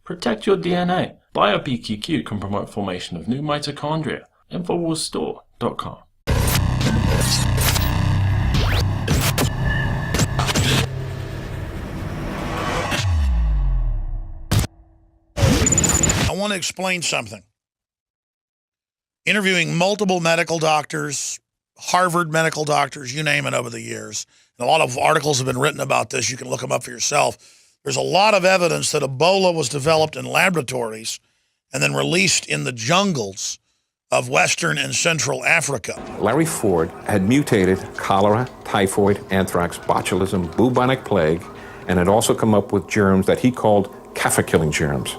Protect your DNA. BioPQQ can promote formation of new mitochondria. Infowarsstore.com. I want to explain something. Interviewing multiple medical doctors, Harvard medical doctors, you name it, over the years. And a lot of articles have been written about this. You can look them up for yourself. There's a lot of evidence that Ebola was developed in laboratories and then released in the jungles of Western and Central Africa. Larry Ford had mutated cholera, typhoid, anthrax, botulism, bubonic plague, and had also come up with germs that he called Kaffir-killing germs.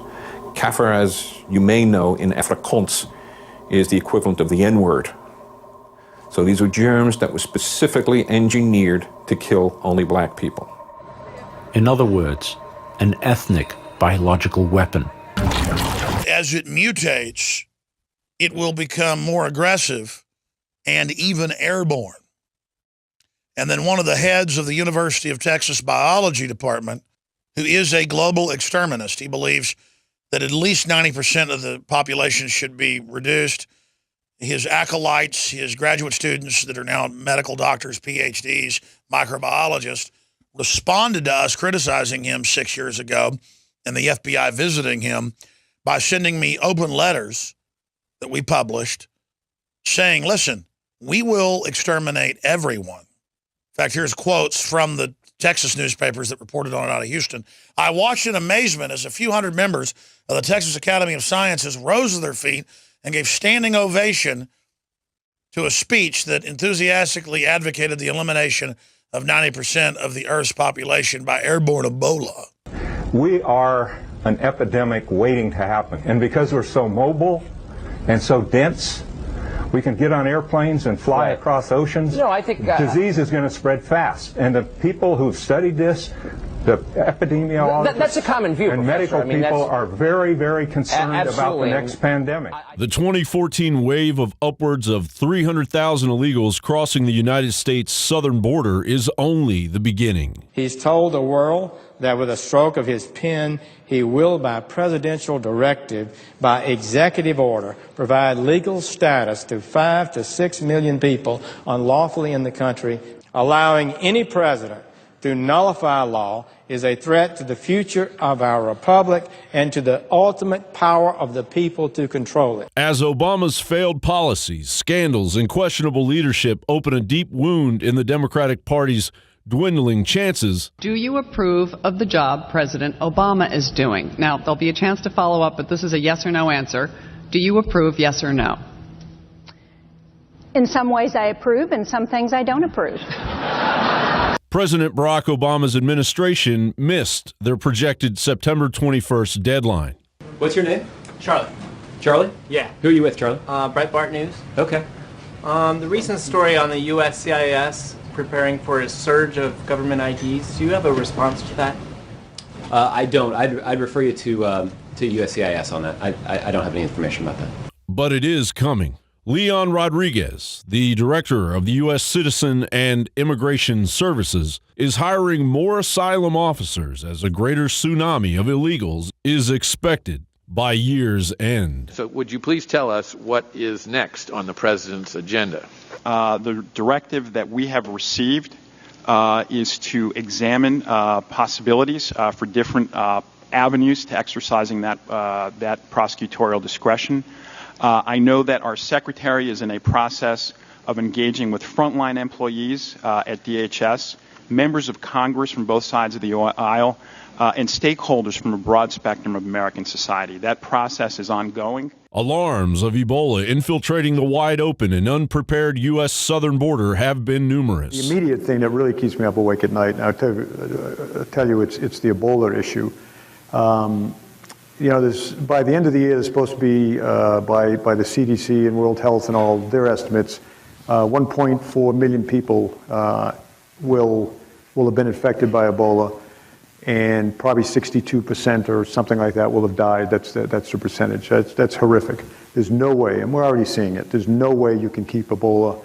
Kaffir, as you may know, in Afrikaans, is the equivalent of the N-word. So these were germs that were specifically engineered to kill only black people. In other words, an ethnic biological weapon. As it mutates, it will become more aggressive and even airborne. And then one of the heads of the University of Texas Biology Department, who is a global exterminist, he believes that at least 90% of the population should be reduced. His acolytes, his graduate students that are now medical doctors, PhDs, microbiologists, responded to us criticizing him 6 years ago and the FBI visiting him by sending me open letters that we published saying, listen, we will exterminate everyone. In fact, here's quotes from the Texas newspapers that reported on it out of Houston. I watched in amazement as a few hundred members of the Texas Academy of Sciences rose to their feet and gave standing ovation to a speech that enthusiastically advocated the elimination of 90% of the Earth's population by airborne Ebola. We are an epidemic waiting to happen. And because we're so mobile and so dense, we can get on airplanes and fly across oceans. No, I think disease is going to spread fast. And the people who've studied this, the epidemiologists that's a common view, and medical people are very, very concerned about the next pandemic. The 2014 wave of upwards of 300,000 illegals crossing the United States southern border is only the beginning. He's told the world that with a stroke of his pen, he will, by presidential directive, by executive order, provide legal status to 5 to 6 million people unlawfully in the country. Allowing any president to nullify law is a threat to the future of our republic and to the ultimate power of the people to control it. As Obama's failed policies, scandals, and questionable leadership open a deep wound in the Democratic Party's dwindling chances. Do you approve of the job President Obama is doing? Now, there'll be a chance to follow up, but this is a yes or no answer. Do you approve, yes or no? In some ways I approve, and some things I don't approve. President Barack Obama's administration missed their projected September 21st deadline. What's your name? Charlie. Charlie? Yeah. Who are you with, Charlie? Breitbart News. Okay. The recent story on the U.S. CIS preparing for a surge of government IDs. Do you have a response to that? I don't. I'd refer you to USCIS on that. I don't have any information about that. But it is coming. Leon Rodriguez, the director of the U.S. Citizen and Immigration Services, is hiring more asylum officers as a greater tsunami of illegals is expected by year's end. So would you please tell us what is next on the president's agenda? The directive that we have received is to examine possibilities for different avenues to exercising that prosecutorial discretion. I know that our secretary is in a process of engaging with frontline employees at DHS, members of Congress from both sides of the aisle, and stakeholders from a broad spectrum of American society. That process is ongoing. Alarms of Ebola infiltrating the wide open and unprepared U.S. southern border have been numerous. The immediate thing that really keeps me up awake at night, and I'll tell you it's the Ebola issue. By the end of the year, there's supposed to be, by the CDC and World Health and all their estimates, 1.4 million people will have been infected by Ebola, and probably 62% or something like that will have died. That's the percentage. That's horrific. There's no way, and we're already seeing it, there's no way you can keep Ebola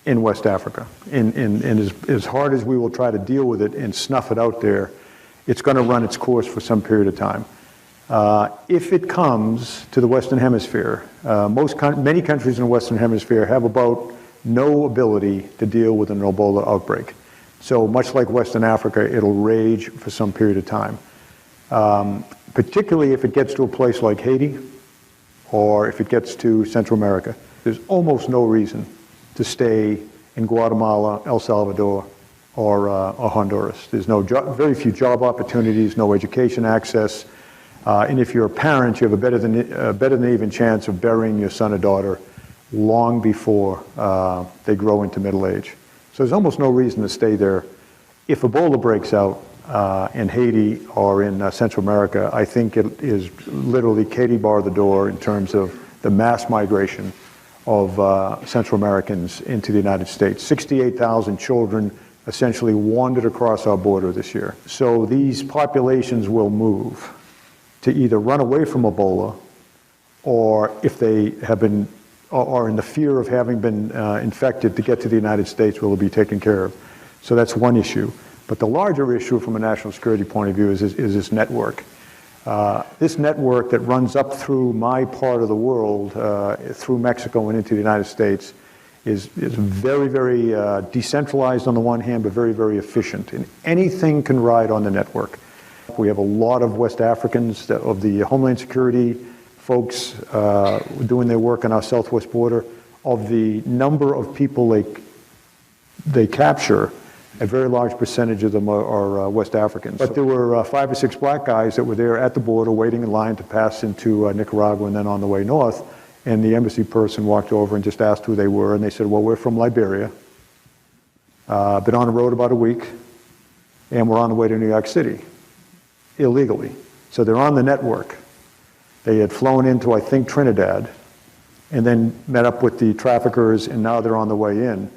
in West Africa. And as hard as we will try to deal with it and snuff it out there, it's going to run its course for some period of time. If it comes to the Western Hemisphere, many countries in the Western Hemisphere have about no ability to deal with an Ebola outbreak. So much like Western Africa, it'll rage for some period of time. Particularly if it gets to a place like Haiti or if it gets to Central America. There's almost no reason to stay in Guatemala, El Salvador, or Honduras. There's very few job opportunities, no education access, and if you're a parent, you have a better than even chance of burying your son or daughter long before they grow into middle age. So there's almost no reason to stay there. If Ebola breaks out in Haiti or in Central America, I think it is literally Katie bar the door in terms of the mass migration of Central Americans into the United States. 68,000 children essentially wandered across our border this year. So these populations will move to either run away from Ebola, or if they have been, or in the fear of having been infected, to get to the United States, will be taken care of. So that's one issue. But the larger issue from a national security point of view is this network. This network that runs up through my part of the world, through Mexico and into the United States, is very, very decentralized on the one hand, but very, very efficient. And anything can ride on the network. We have a lot of West Africans of the Homeland Security folks doing their work on our southwest border. Of the number of people they capture, a very large percentage of them are West Africans. But there were 5 or 6 black guys that were there at the border waiting in line to pass into Nicaragua and then on the way north. And the embassy person walked over and just asked who they were. And they said, well, we're from Liberia. Been on the road about a week. And we're on the way to New York City, illegally. So they're on the network. They had flown into, I think, Trinidad, and then met up with the traffickers, and now they're on the way in.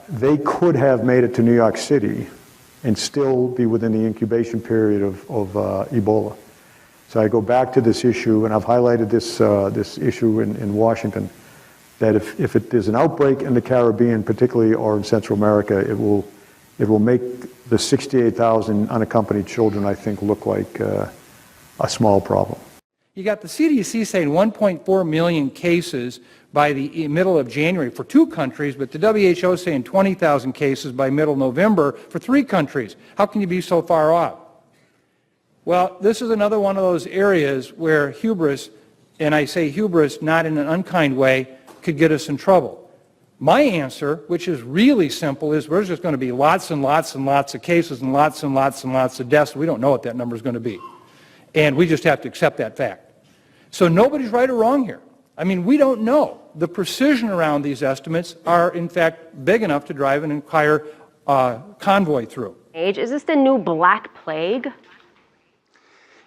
They could have made it to New York City and still be within the incubation period of Ebola. So I go back to this issue, and I've highlighted this issue in Washington, that if there's an outbreak in the Caribbean, particularly, or in Central America, it will make the 68,000 unaccompanied children, I think, look like a small problem. You got the CDC saying 1.4 million cases by the middle of January for 2 countries, but the WHO saying 20,000 cases by middle November for 3 countries. How can you be so far off? Well, this is another one of those areas where hubris, and I say hubris not in an unkind way, could get us in trouble. My answer, which is really simple, is there's just going to be lots and lots and lots of cases and lots and lots and lots of deaths. We don't know what that number is going to be. And we just have to accept that fact. So nobody's right or wrong here. I mean, we don't know. The precision around these estimates are, in fact, big enough to drive an entire convoy through. Is this the new Black Plague?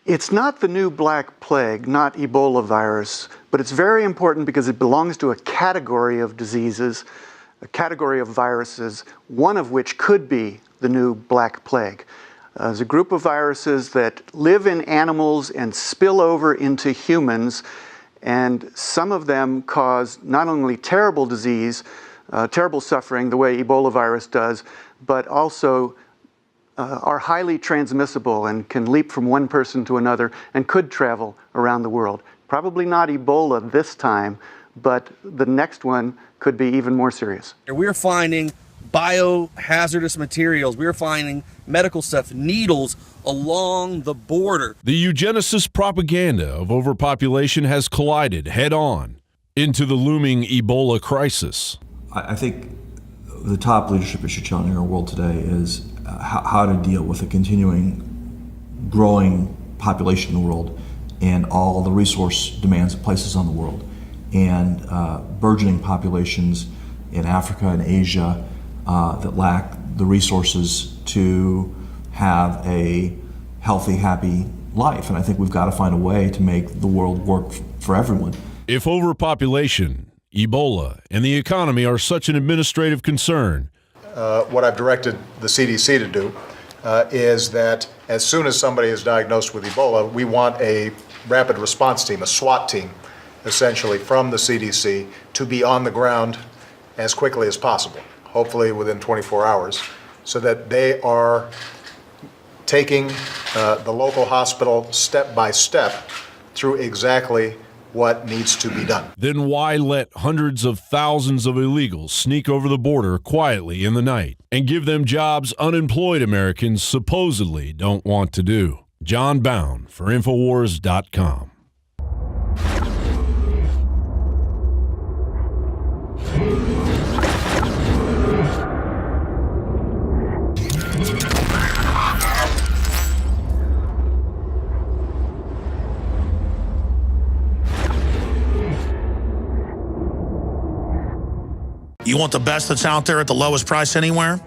It's not the new Black Plague, not Ebola virus, but it's very important because it belongs to a category of diseases, a category of viruses, one of which could be the new Black Plague. There's a group of viruses that live in animals and spill over into humans, and some of them cause not only terrible disease, terrible suffering, the way Ebola virus does, but also are highly transmissible and can leap from one person to another and could travel around the world. Probably not Ebola this time, but the next one could be even more serious. We're finding biohazardous materials. We're finding medical stuff, needles along the border. The eugenicist propaganda of overpopulation has collided head-on into the looming Ebola crisis. I think the top leadership issue challenging our world today is how to deal with a continuing growing population in the world and all the resource demands it places on the world, and burgeoning populations in Africa and Asia that lack the resources to have a healthy, happy life. And I think we've got to find a way to make the world work for everyone. If overpopulation, Ebola, and the economy are such an administrative concern, what I've directed the CDC to do is that as soon as somebody is diagnosed with Ebola, we want a rapid response team, a SWAT team, essentially, from the CDC to be on the ground as quickly as possible, hopefully within 24 hours, so that they are taking the local hospital step by step through exactly what needs to be done. Then why let hundreds of thousands of illegals sneak over the border quietly in the night and give them jobs unemployed Americans supposedly don't want to do? John Bound for Infowars.com. You want the best that's out there at the lowest price anywhere?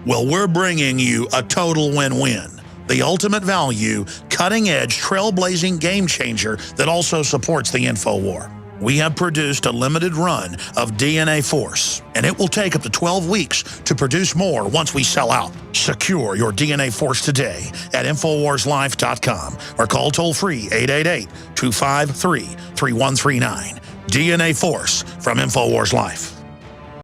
Well, we're bringing you a total win-win. The ultimate value, cutting-edge, trailblazing game changer that also supports the InfoWar. We have produced a limited run of DNA Force, and it will take up to 12 weeks to produce more once we sell out. Secure your DNA Force today at InfoWarsLife.com or call toll-free 888-253-3139. DNA Force from InfoWars Life.